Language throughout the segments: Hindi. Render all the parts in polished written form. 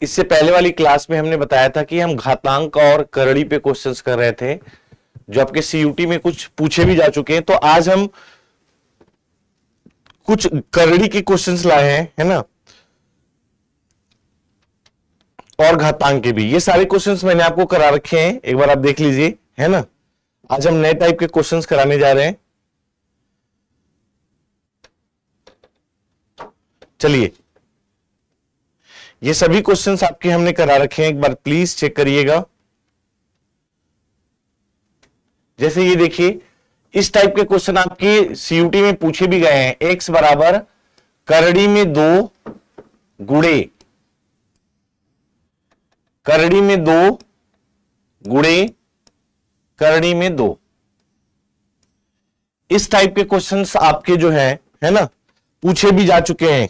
इससे पहले वाली क्लास में हमने बताया था कि हम घातांक और करड़ी पे क्वेश्चंस कर रहे थे जो आपके सीयूटी में कुछ पूछे भी जा चुके हैं। तो आज हम कुछ करड़ी के क्वेश्चंस लाए हैं, है ना, और घातांक के भी। ये सारे क्वेश्चंस मैंने आपको करा रखे हैं, एक बार आप देख लीजिए, है ना। आज हम नए टाइप के क्वेश्चंस कराने जा रहे हैं। चलिए, ये सभी क्वेश्चंस आपके हमने करा रखे हैं, एक बार प्लीज चेक करिएगा। जैसे ये देखिए, इस टाइप के क्वेश्चन आपके सीयूटी में पूछे भी गए हैं। x बराबर करड़ी में 2 गुणे, करड़ी में 2 गुणे करड़ी में 2, इस टाइप के क्वेश्चंस आपके जो है ना, पूछे भी जा चुके हैं।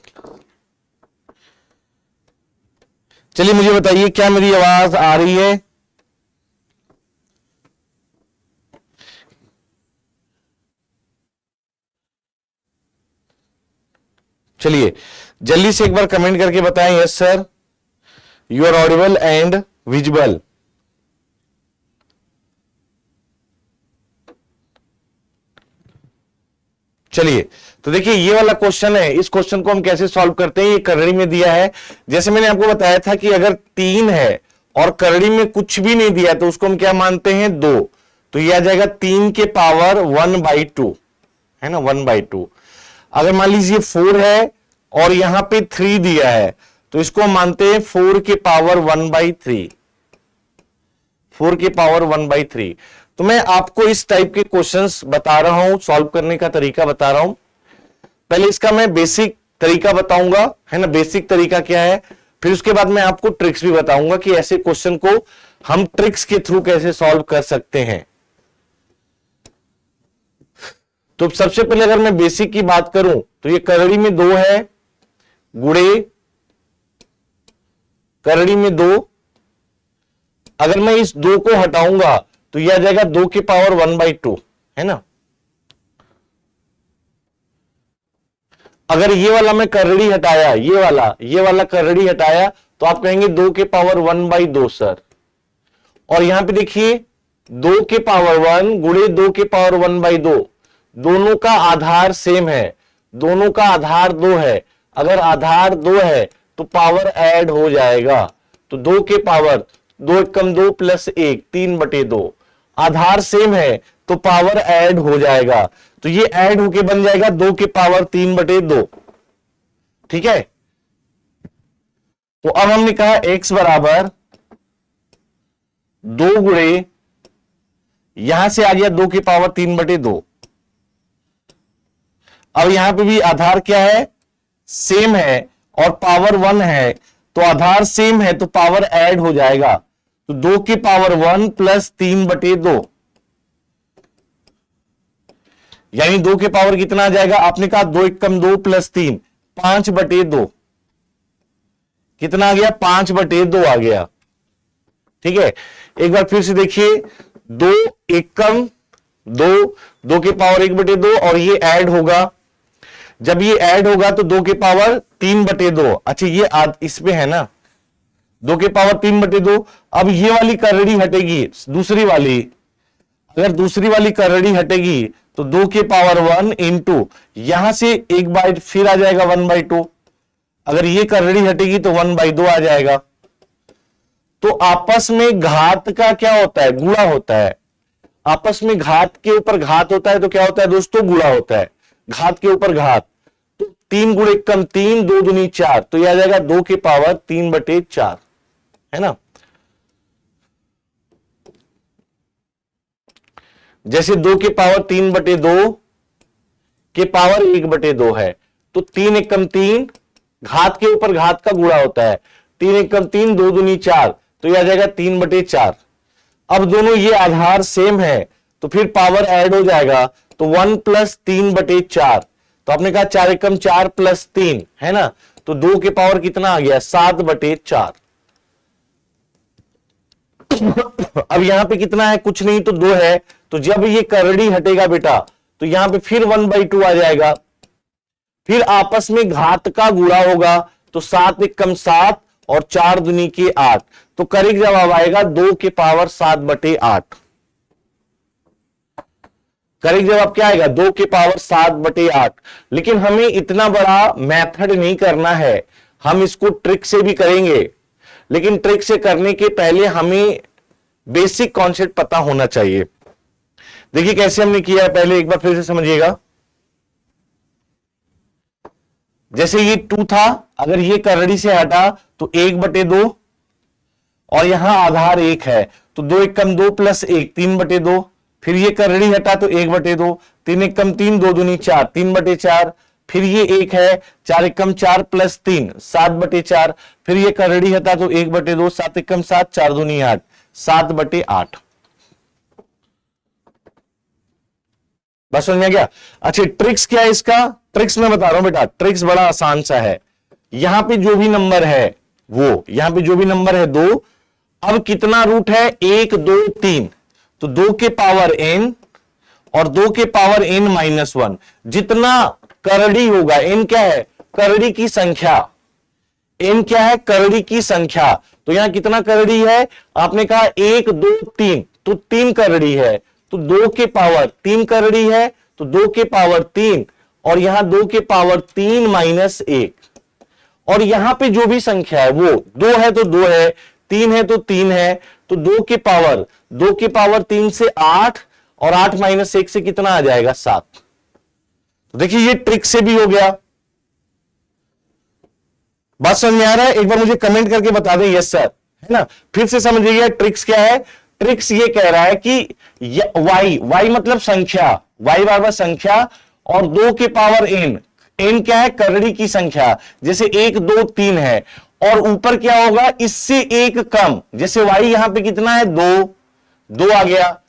चलिए मुझे बताइए, क्या मेरी आवाज आ रही है? चलिए जल्दी से एक बार कमेंट करके बताएं, yes sir, you are audible and visible. चलिए, तो देखिए ये वाला क्वेश्चन है, इस क्वेश्चन को हम कैसे सॉल्व करते हैं। ये करड़ी में दिया है, जैसे मैंने आपको बताया था कि अगर 3 है और करड़ी में कुछ भी नहीं दिया तो उसको हम क्या मानते हैं, 2। तो ये आ जाएगा 3 के पावर 1/2, है ना, 1/2। अगर मान लीजिए 4 है और यहां पे 3 दिया है तो इसको हम मानते हैं 4 के पावर 1/3, 4 के पावर 1/3। तो मैं आपको इस टाइप के क्वेश्चंस बता रहा हूं, सॉल्व करने का तरीका बता रहा हूं। पहले इसका मैं बेसिक तरीका बताऊंगा, है ना, बेसिक तरीका क्या है, फिर उसके बाद मैं आपको ट्रिक्स भी बताऊंगा कि ऐसे क्वेश्चन को हम ट्रिक्स के थ्रू कैसे सॉल्व कर सकते हैं। तो सबसे पहले अगर मैं बेसिक की बात करूं तो ये करड़ी में 2 है, गुणे करड़ी में 2। अगर मैं इस 2 को हटाऊंगा तो यह आ जाएगा 2 के पावर 1/2, है ना। अगर ये वाला मैं करड़ी हटाया, ये वाला करड़ी हटाया तो आप कहेंगे 2 के पावर 1/2 सर। और यहां पे देखिए 2 के पावर 1 गुणे 2 के पावर 1/2, दोनों का आधार सेम है, दोनों का आधार 2 है। अगर आधार 2 है तो पावर ऐड हो जाएगा। तो 2 के पावर 2 एकम 2 प्लस 1, 3/2। आधार सेम है तो पावर ऐड हो जाएगा, तो ये ऐड होके बन जाएगा 2 के पावर 3/2। ठीक है, तो अब हमने कहा x बराबर 2 गुणे, यहां से आ गया 2 के पावर 3/2। अब यहां पे भी आधार क्या है, सेम है, और पावर 1 है, तो आधार सेम है तो पावर ऐड हो जाएगा। तो 2 के पावर 1 प्लस 3/2, यानी 2 के पावर कितना आ जाएगा, आपने कहा 2 एकम 2 प्लस 3, 5/2। कितना आ गया, 5/2 आ गया। ठीक है, एक बार फिर से देखिए, 2 एकम 2, 2 के पावर 1/2, और ये ऐड होगा। जब ये ऐड होगा तो 2 के पावर 3/2। अच्छा, ये इसमें है ना 2 के पावर 3/2। अब ये वाली करड़ी हटेगी, दूसरी वाली, अगर दूसरी वाली करड़ी हटेगी तो 2 के पावर 1 इंटू, यहां से एक बार फिर आ जाएगा 1/2। अगर ये करड़ी हटेगी तो 1/2 आ जाएगा। तो आपस में घात का क्या होता है, गुणा होता है। आपस में घात के ऊपर घात होता है तो क्या होता है दोस्तों, गुणा होता है। घात के ऊपर घात, तो 3 गुणे कम 3, 2 दूनी 4, तो यह आ जाएगा 2 के पावर 3/4, है ना। जैसे 2 के पावर 3/2 के पावर 1/2 है, तो 3 एकम 3, घात के ऊपर घात का गुणा होता है। 3 एकम 3, 2 दूनी 4, तो यह आ जाएगा 3/4। अब दोनों ये आधार सेम है तो फिर पावर ऐड हो जाएगा, तो 1 प्लस 3/4। तो आपने कहा 4 एकम 4 प्लस 3, है ना, तो 2 के पावर कितना आ गया, 7/4। अब यहां पे कितना है, कुछ नहीं, तो 2 है। तो जब ये करड़ी हटेगा बेटा तो यहां पे फिर 1/2 आ जाएगा। फिर आपस में घात का गुणा होगा, तो 7 एकम 7 और 4 दूनी के 8, तो करेक्ट जवाब आएगा 2 के पावर 7/8। करेक्ट जवाब क्या आएगा? 2 के पावर 7/8। लेकिन हमें इतना बड़ा मेथड नहीं करना है, हम इसको ट्रिक से भी करेंगे, लेकिन ट्रिक से करने के पहले हमें बेसिक कॉन्सेप्ट पता होना चाहिए। देखिए कैसे हमने किया है, पहले एक बार फिर से समझिएगा। जैसे ये 2 था, अगर ये करड़ी से हटा तो 1/2, और यहां आधार 1 है तो 2 एकम 2 प्लस 1 3/2, फिर ये करड़ी हटा तो 1/2, 3 एकम 3 2 दूनी 4 3/4, फिर ये 1 है 4 एकम 4 प्लस 3 7/4, फिर ये करड़ी हटा तो 1/2, 7 एकम 7 4 दूनी 8 7/8। बस समझ में गया? अच्छा ट्रिक्स क्या है इसका? ट्रिक्स मैं बता रहा हूं बेटा, ट्रिक्स बड़ा आसान सा है। यहां पे जो भी नंबर है वो, यहां पे जो भी नंबर है 2, अब कितना रूट है? 1 2 3, तो 2 के पावर n और 2 के पावर n-1, जितना करड़ी होगा, n क्या है? करड़ी की संख्या। n क्या है? करड़ी की संख्या। तो यहां कितना करड़ी है? आपने कहा 1 2 3, तो 3 करड़ी है, तो 2 के पावर 3 करड़ी है, तो 2 के पावर 3, और यहां 2 के पावर 3-1, और यहां पे जो भी संख्या है वो 2 है तो 2 है, 3 है तो 3 है, तो 2 के पावर 3 से 8, और 8-1 से कितना आ जाएगा? 7। तो देखिए ये ट्रिक से भी हो गया। बात समझ में आ रहा है? एक बार मुझे कमेंट करके बता दें यस सर, है ना। फिर से समझिएगा ट्रिक्स क्या है। ट्रिक्स ये कह रहा है कि y मतलब संख्या, y बराबर संख्या, और 2 के पावर n क्या है? करड़ी की संख्या। जैसे 1 2 3 है, और ऊपर क्या होगा? इससे एक कम, जैसे y यहां पे कितना है? 2 आ गया।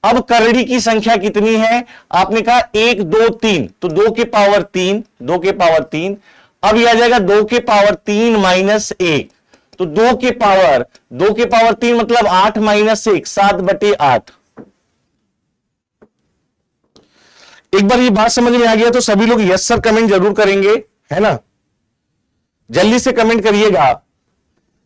अब करड़ी की संख्या कितनी है? आपने कहा 1 2 3, तो 2 के पावर 3, 2 के पावर 3। अब यह आ जाएगा 2 के पावर 3-1, तो 2 के पावर 3 मतलब 8-1 7/8। एक बार ये बात समझ में आ गया तो सभी लोग यस सर कमेंट जरूर करेंगे, है ना। जल्दी से कमेंट करिएगा,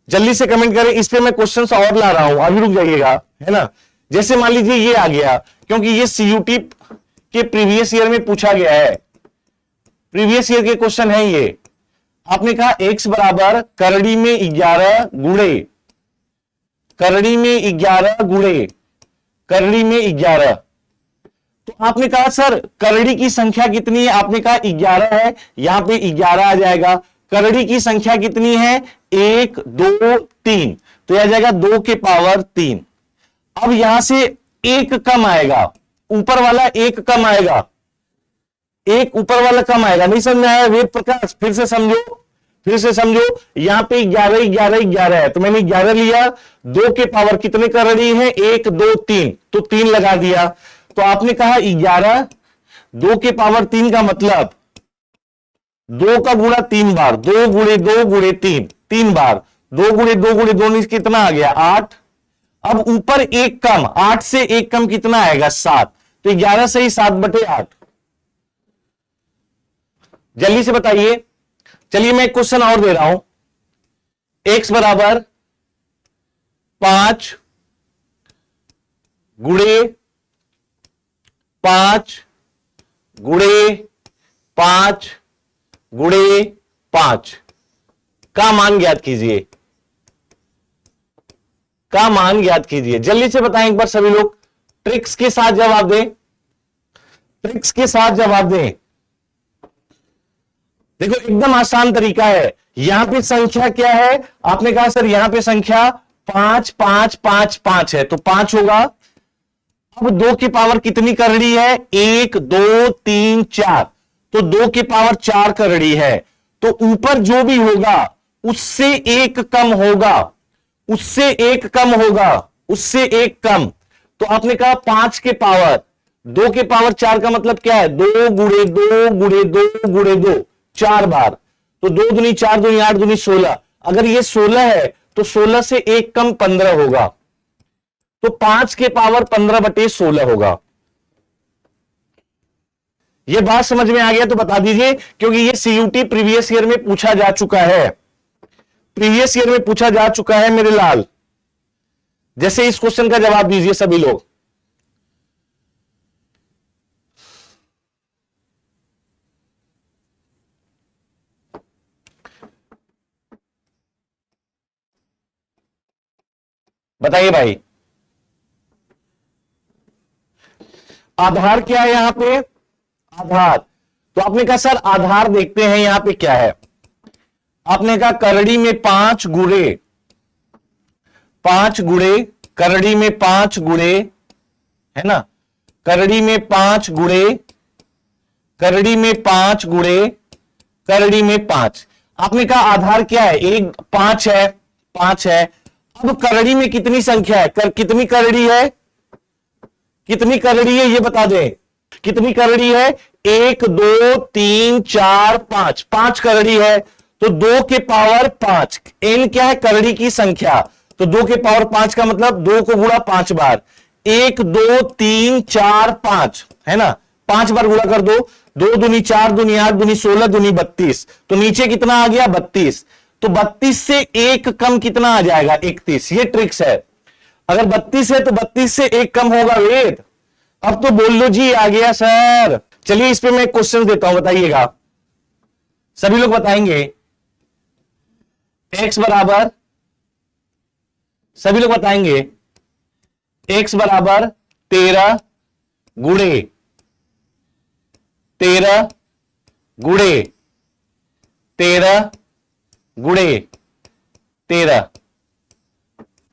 जल्दी से कमेंट करें। इस पे मैं क्वेश्चन और ला रहा हूं, अभी रुक जाइएगा, है ना। जैसे मान लीजिए ये आ गया, क्योंकि ये सीयूटी के प्रीवियस ईयर में पूछा गया है, प्रीवियस ईयर के क्वेश्चन है ये। आपने कहा x बराबर करड़ी में 11 गुणे, करड़ी में 11 गुणे करड़ी में 11, तो आपने कहा सर करड़ी की संख्या कितनी है? आपने कहा 11 है, यहां पे 11 आ जाएगा। करड़ी की संख्या कितनी है? 1 2 3, तो यह आ जाएगा 2 के पावर 3। अब यहां से एक कम आएगा, ऊपर वाला एक कम आएगा, एक ऊपर वाला कम आएगा। नहीं समझ में आया वेद प्रकाश? फिर से समझो, यहां पे 11 11 11 है, तो मैंने 11 लिया, 2 के पावर कितने करड़ी है? 1 2 3, तो 3 लगा दिया। तो आपने कहा 11, 2 के पावर 3 का मतलब 2 का गुणा 3 बार, 2 गुणे 2 गुणे 3, 3 बार, 2 गुणे 2 गुणे 2 कितना आ गया? 8। अब ऊपर एक कम, 8 से एक कम कितना आएगा? 7, तो 11 से ही 7/8। जल्दी से बताइए। चलिए मैं एक क्वेश्चन और दे रहा हूं। x बराबर 5 गुणे 5 गुणे 5 गुणे 5 का मान ज्ञात कीजिए, का मान ज्ञात कीजिए। जल्दी से बताएं एक बार सभी लोग, ट्रिक्स के साथ जवाब दें, ट्रिक्स के साथ जवाब दें। देखो एकदम आसान तरीका है। यहां पे संख्या क्या है? आपने कहा सर यहां पे संख्या 5 5 5 5 है, तो 5 होगा। अब 2 की पावर कितनी करड़ी है? 1 2 3 4, तो 2 की पावर 4 करड़ी है, तो ऊपर जो भी होगा उससे एक कम होगा, उससे एक कम होगा, उससे एक कम। तो आपने कहा 5 के पावर 2 के पावर 4 का मतलब क्या है? 2 गुणे 2 गुणे 2 गुणे 2, 4 बार, तो 2 दूनी 4 दूनी 8 दूनी 16। अगर ये 16 है तो 16 से एक कम 15 होगा, तो 5 के पावर 15/16 होगा। ये बात समझ में आ गया तो बता दीजिए, क्योंकि ये सीयूटी प्रीवियस ईयर में पूछा जा चुका है। प्रीवियस ईयर में पूछा जा चुका है मेरे लाल। जैसे इस क्वेश्चन का जवाब दीजिए सभी लोग। बताइए भाई, आधार क्या है यहां पे? आधार। तो आपने कहा सर आधार देखते हैं यहां पे क्या है। आपने कहा करड़ी में 5 गुणे, 5 गुणे, करड़ी में 5 गुणे, है ना, करड़ी में 5 गुणे, करड़ी में 5 गुणे, करड़ी में 5। आपने कहा आधार क्या है? एक 5 है, 5 है। अब करड़ी में कितनी संख्या है? कितनी करड़ी है? कितनी करड़ी है ये बता दें। कितनी करड़ी है? 1 2 3 4 5, 5 करड़ी है। तो 2 के पावर 5, n क्या है? करड़ी की संख्या। तो 2 के पावर 5 का मतलब 2 को गुणा 5 बार, 1 2 3 4 5, है ना, 5 बार गुणा कर दो। 2 दूनी 4 दूनी 8 दूनी 16 दूनी 32। तो नीचे कितना आ गया? 32। तो 32 से 1 कम कितना आ जाएगा? 31। ये ट्रिक्स है। अगर 32 है तो 32 से 1 कम होगा वेद। अब तो बोल लो जी आ गया सर। चलिए इस पे मैं क्वेश्चन देता हूं, बताइएगा। सभी लोग बताएंगे। x बराबर, सभी लोग बताएंगे, x बराबर 13 गुणे 13 गुणे 13 गुणे 13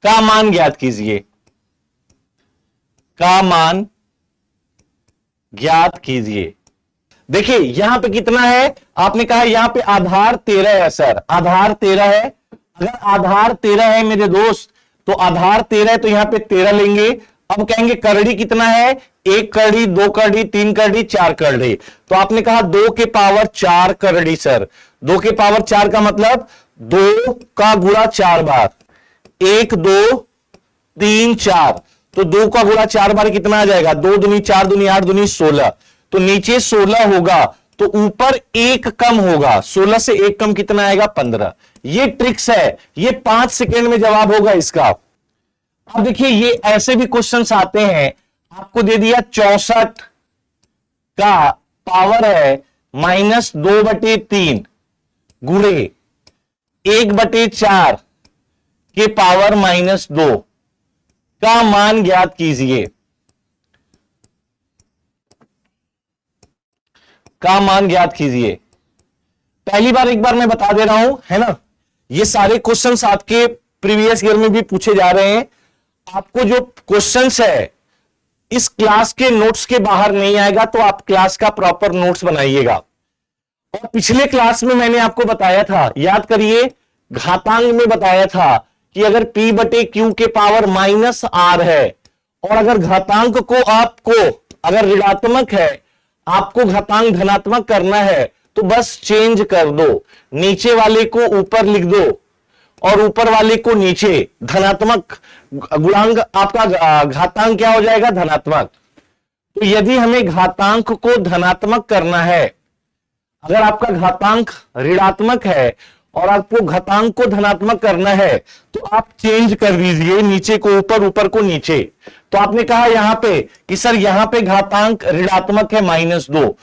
का मान ज्ञात कीजिए। का मान ज्ञात कीजिए। देखिए यहां पे कितना है? आपने कहा यहां पे आधार 13 है सर, आधार 13 है। अगर आधार 13 है मेरे दोस्त, तो आधार 13 है तो यहां पे 13 लेंगे। अब कहेंगे करड़ी कितना है? 1 करड़ी, 2 करड़ी, 3 करड़ी, 4 करड़ी। तो आपने कहा 2 के पावर 4 करड़ी सर। 2 के पावर 4 का मतलब 2 का गुणा 4 बार, 1 2 3 4। तो 2 का गुणा 4 बार कितना आ जाएगा? 2 दूनी 4 दूनी 8 दूनी 16। तो नीचे 16 होगा तो ऊपर 1 कम होगा। 16 से 1 कम कितना आएगा? 15। ये ट्रिक्स है, ये 5 सेकेंड में जवाब होगा इसका। अब देखिए ये ऐसे भी क्वेश्चंस आते हैं, आपको दे दिया 64 का पावर है -2/3 गुणे 1/4 के पावर -2 का मान ज्ञात कीजिए। का मान ज्ञात कीजिए। पहली बार एक बार मैं बता दे रहा हूं, है ना, ये सारे क्वेश्चंस आपके प्रीवियस ईयर में भी पूछे जा रहे हैं। आपको जो क्वेश्चंस है इस क्लास के नोट्स के बाहर नहीं आएगा, तो आप क्लास का प्रॉपर नोट्स बनाइएगा। और पिछले क्लास में मैंने आपको बताया था, याद करिए, घातांक में बताया था कि अगर p/q के पावर -r है और अगर घातांक को आपको अगर ऋणात्मक है, आपको घातांक धनात्मक करना है तो बस चेंज कर दो, नीचे वाले को ऊपर लिख दो और ऊपर वाले को नीचे। धनात्मक गुणांक आपका घातांक क्या हो जाएगा? धनात्मक। तो यदि हमें घातांक को धनात्मक करना है, अगर आपका घातांक ऋणात्मक है और आपको घातांक को धनात्मक करना है, तो आप चेंज कर दीजिए, नीचे को ऊपर, ऊपर को नीचे। तो आपने कहा यहां पे कि सर यहां पे घातांक ऋणात्मक है -2,